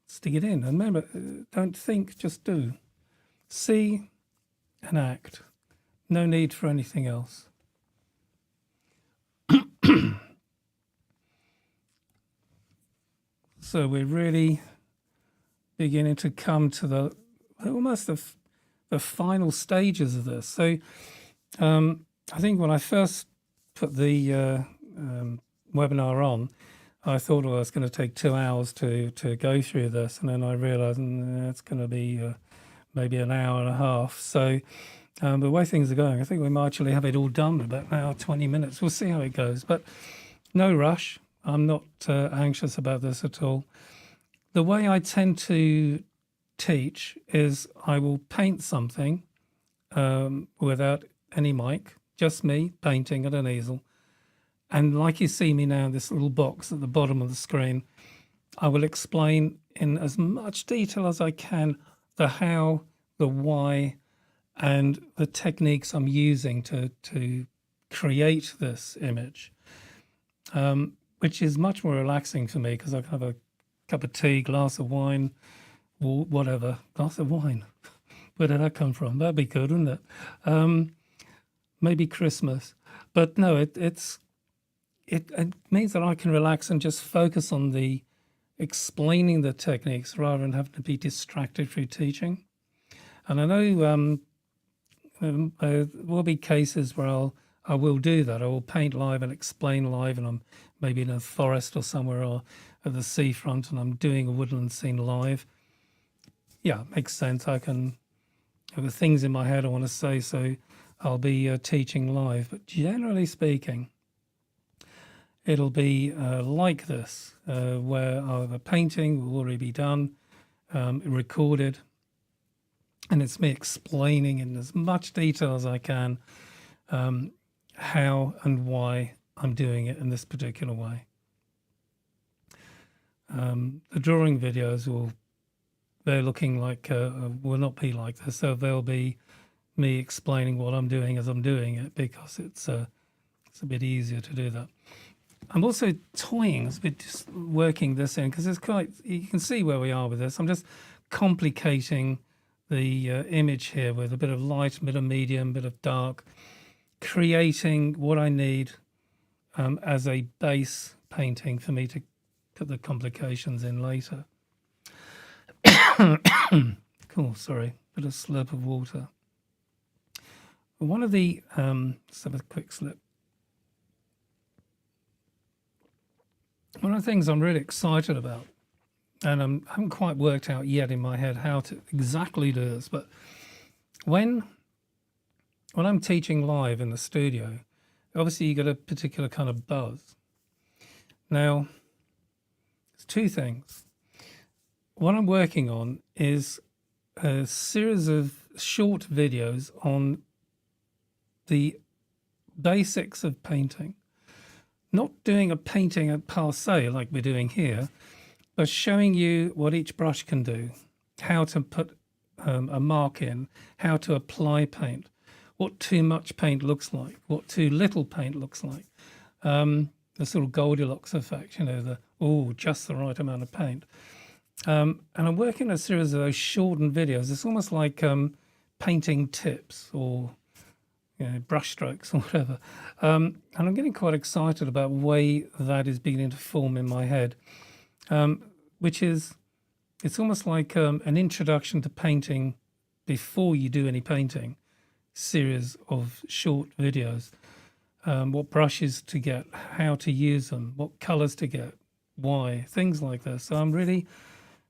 stick it in. And remember, don't think, just do. See and act. No need for anything else. So we're really beginning to come to the almost the final stages of this. So I think when I first put the webinar on, I thought, well, it's going to take 2 hours to go through this, and then I realised it's going to be maybe an hour and a half. So the way things are going, I think we might actually have it all done in about an hour, 20 minutes. We'll see how it goes, but no rush. I'm not anxious about this at all. The way I tend to teach is I will paint something without any mic, just me painting at an easel. And like you see me now in this little box at the bottom of the screen, I will explain in as much detail as I can the how, the why, and the techniques I'm using to create this image, which is much more relaxing for me because I can have a cup of tea, glass of wine, or whatever. Glass of wine. Where did that come from? That'd be good, wouldn't it? Maybe Christmas. But no, it means that I can relax and just focus on the explaining the techniques rather than having to be distracted through teaching. And I know there will be cases where I will do that. I will paint live and explain live, and I'm maybe in a forest or somewhere or at the seafront and I'm doing a woodland scene live. Yeah, makes sense. I can have the things in my head I want to say, so I'll be teaching live. But generally speaking, it'll be like this, where a painting will already be done, recorded, and it's me explaining in as much detail as I can how and why I'm doing it in this particular way. The drawing videos they're looking like, will not be like this, so they'll be me explaining what I'm doing as I'm doing it, because it's a bit easier to do that. I'm also toying, a bit just working this in, because it's quite, you can see where we are with this. I'm just complicating the image here with a bit of light, a bit of medium, a bit of dark, creating what I need as a base painting for me to put the complications in later. Cool, sorry, bit of slurp of water. One of the, let's have a quick slip. One of the things I'm really excited about, and I haven't quite worked out yet in my head how to exactly do this, but when I'm teaching live in the studio, Obviously, you get a particular kind of buzz. Now, there's two things. What I'm working on is a series of short videos on the basics of painting. Not doing a painting at par se like we're doing here, but showing you what each brush can do, how to put a mark in, how to apply paint, what too much paint looks like, what too little paint looks like. The sort of Goldilocks effect, just the right amount of paint. And I'm working a series of those shortened videos. It's almost like painting tips or brush strokes or whatever. And I'm getting quite excited about the way that is beginning to form in my head, which is, it's almost like an introduction to painting before you do any painting, series of short videos. What brushes to get, how to use them, what colors to get, why, things like this. So I'm really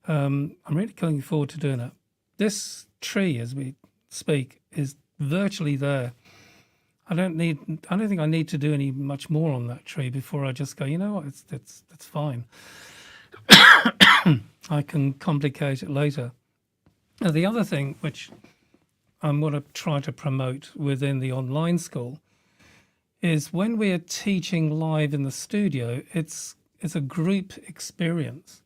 looking forward to doing it. This tree, as we speak, is virtually there. I don't think I need to do any much more on that tree before I just go, you know what, it's fine. I can complicate it later. Now, the other thing which I'm going to try to promote within the online school is when we're teaching live in the studio, it's a group experience.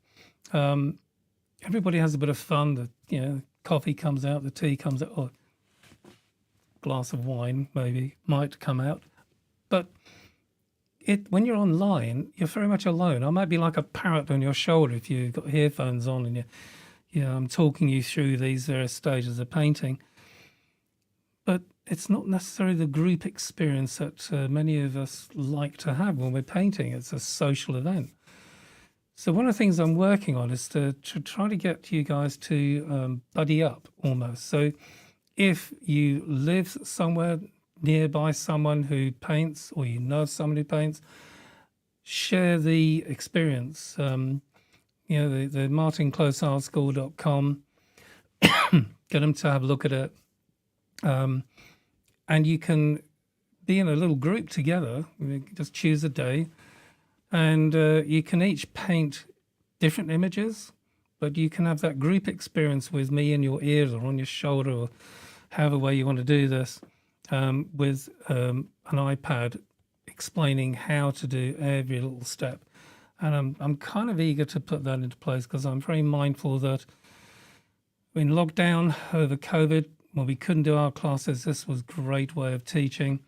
Everybody has a bit of fun. Coffee comes out, the tea comes out, or glass of wine maybe might come out. But when you're online, you're very much alone. I might be like a parrot on your shoulder if you've got earphones on and I'm talking you through these various stages of painting. But it's not necessarily the group experience that many of us like to have when we're painting. It's a social event. So one of the things I'm working on is to try to get you guys to buddy up almost. So if you live somewhere nearby someone who paints, or you know someone who paints, share the experience. The martincloseartschool.com, get them to have a look at it. And you can be in a little group together. You just choose a day, and you can each paint different images, but you can have that group experience with me in your ears or on your shoulder, or however way you want to do this, with an iPad explaining how to do every little step. And I'm kind of eager to put that into place because I'm very mindful that in lockdown over COVID, when we couldn't do our classes, this was a great way of teaching.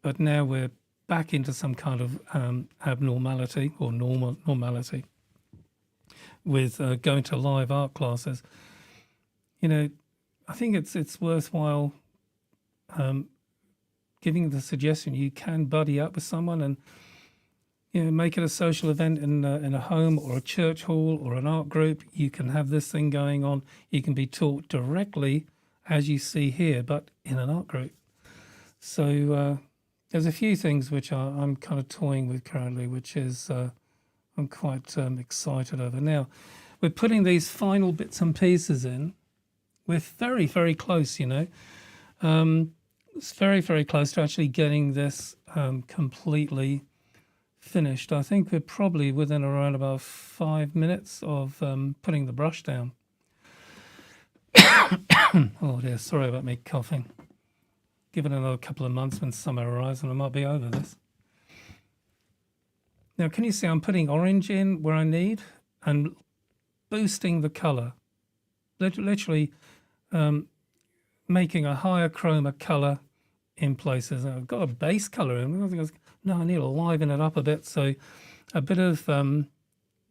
But now we're back into some kind of abnormality or normality with going to live art classes. I think it's worthwhile giving the suggestion you can buddy up with someone and make it a social event in a home or a church hall or an art group. You can have this thing going on. You can be taught directly, as you see here, but in an art group. So there's a few things which I'm kind of toying with currently, which is I'm quite excited over. Now, we're putting these final bits and pieces in. We're very, very close, It's very, very close to actually getting this completely finished. I think we're probably within around about 5 minutes of putting the brush down. Oh dear, sorry about me coughing. Give it another couple of months when summer arrives and I might be over this. Now, can you see I'm putting orange in where I need and boosting the colour? Literally making a higher chroma colour in places. I've got a base colour in. No, I need to liven it up a bit. So a bit of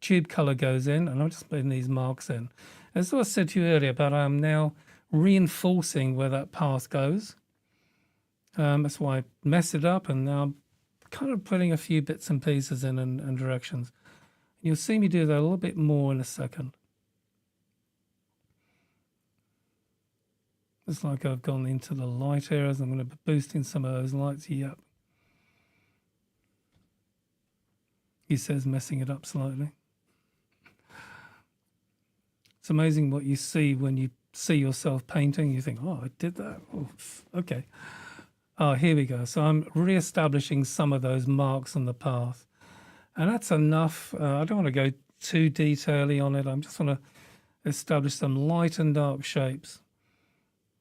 tube colour goes in, and I'm just putting these marks in. As I said to you earlier, but I'm now reinforcing where that path goes. That's why I messed it up, and now I'm kind of putting a few bits and pieces in and directions. You'll see me do that a little bit more in a second. It's like I've gone into the light areas. I'm going to be boosting some of those lights. Yep. He says messing it up slightly. It's amazing what you see when you see yourself painting. You think, oh, I did that. Oh, okay. Oh, here we go. So I'm re-establishing some of those marks on the path. And that's enough. I don't want to go too detaily on it. I just want to establish some light and dark shapes.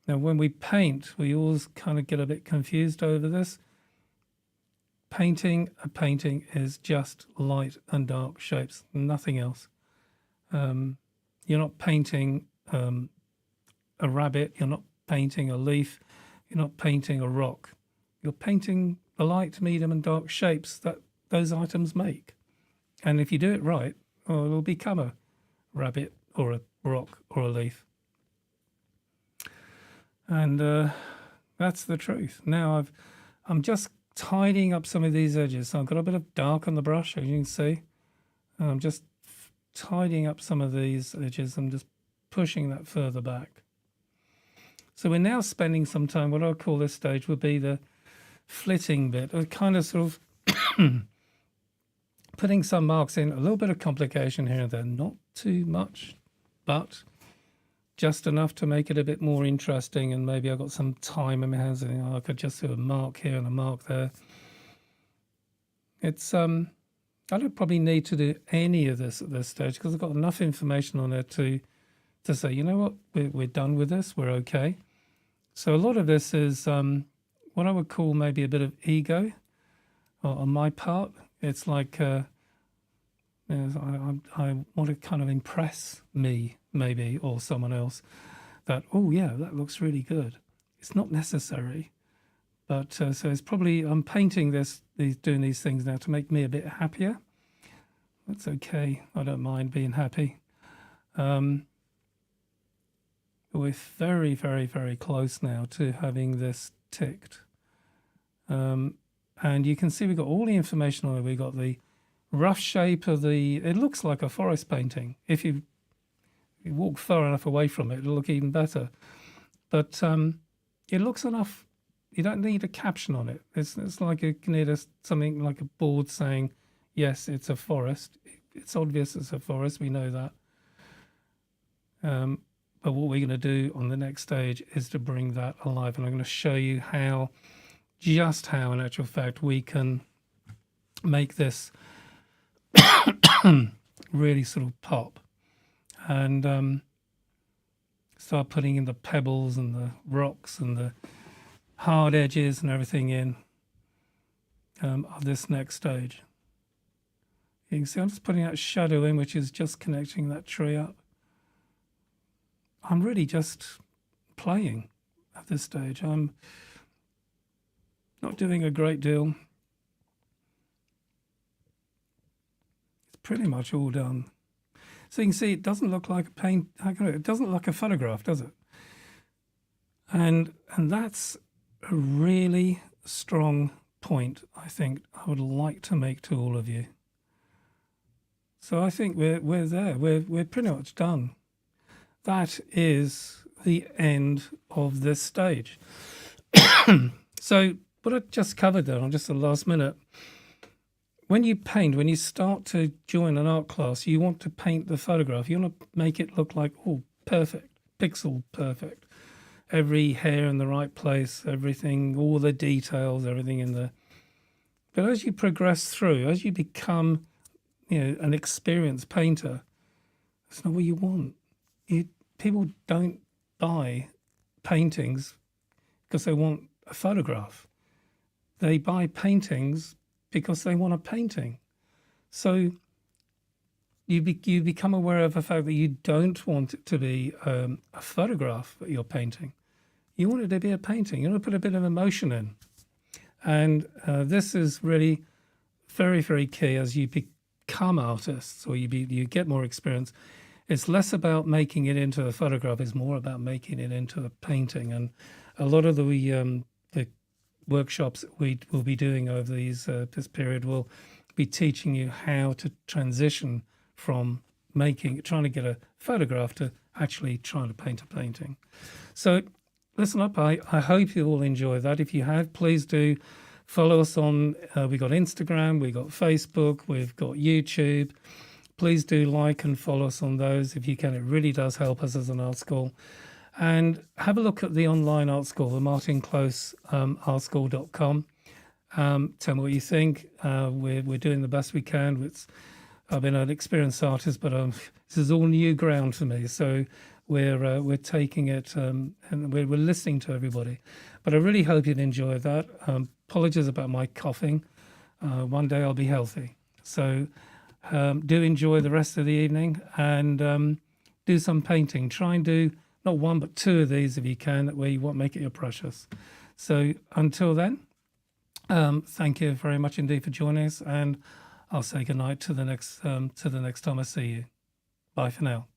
Now, when we paint, we always kind of get a bit confused over this. A painting is just light and dark shapes, nothing else. You're not painting a rabbit, you're not painting a leaf, you're not painting a rock. You're painting the light, medium, and dark shapes that those items make. And if you do it right, well, it'll become a rabbit or a rock or a leaf. And that's the truth. Now I'm just tidying up some of these edges. So I've got a bit of dark on the brush, as you can see. And I'm just tidying up some of these edges. I'm just pushing that further back. So we're now spending some time, what I'll call this stage would be the flitting bit, or kind of sort of putting some marks in, a little bit of complication here and there, not too much, but just enough to make it a bit more interesting. And maybe I've got some time in my hands and I could just do a mark here and a mark there. It's I don't probably need to do any of this at this stage because I've got enough information on it to say, you know what, we're done with this, we're okay. So a lot of this is what I would call maybe a bit of ego on my part. It's like I want to kind of impress me, maybe, or someone else, that, oh yeah, that looks really good. It's not necessary, but so it's probably, I'm painting doing these things now to make me a bit happier. That's okay. I don't mind being happy. We're very, very, very close now to having this ticked. And you can see we've got all the information on it. We've got the rough shape of it looks like a forest painting. If you walk far enough away from it, it'll look even better. But it looks enough. You don't need a caption on it. It's like you need something like a board saying, yes, it's a forest. It's obvious it's a forest. We know that. But what we're going to do on the next stage is to bring that alive. And I'm going to show you just how, in actual fact, we can make this really sort of pop. And start putting in the pebbles and the rocks and the hard edges and everything in of this next stage. You can see I'm just putting that shadow in, which is just connecting that tree up. I'm really just playing at this stage. I'm not doing a great deal. It's pretty much all done. So you can see it doesn't look like it doesn't look like a photograph, does it? And that's a really strong point, I think, I would like to make to all of you. So I think we're there. We're pretty much done. That is the end of this stage. So what I just covered there on just the last minute, when you paint, when you start to join an art class, you want to paint the photograph. You want to make it look like, oh, perfect, pixel perfect. Every hair in the right place, everything, all the details, everything in there. But as you progress through, as you become, an experienced painter, that's not what you want. People don't buy paintings because they want a photograph. They buy paintings because they want a painting. So you become aware of the fact that you don't want it to be a photograph that you're painting. You want it to be a painting. You want to put a bit of emotion in. And this is really very, very key as you become artists or you get more experience. It's less about making it into a photograph. It's more about making it into a painting. And a lot of the workshops we will be doing over this period will be teaching you how to transition from trying to get a photograph to actually trying to paint a painting. So listen up. I hope you all enjoy that. If you have, please do follow us on, we've got Instagram, we've got Facebook, we've got YouTube. Please do like and follow us on those if you can. It really does help us as an art school. And have a look at the online art school, the Martin Close artschool.com. Tell me what you think. We're doing the best we can. I've been an experienced artist, but this is all new ground for me. So we're taking it and we're listening to everybody. But I really hope you'd enjoy that. Apologies about my coughing. One day I'll be healthy. So do enjoy the rest of the evening and do some painting. Try and do not one but two of these if you can, where you want make it your precious. So until then, thank you very much indeed for joining us, and I'll say goodnight to the next time I see you. Bye for now.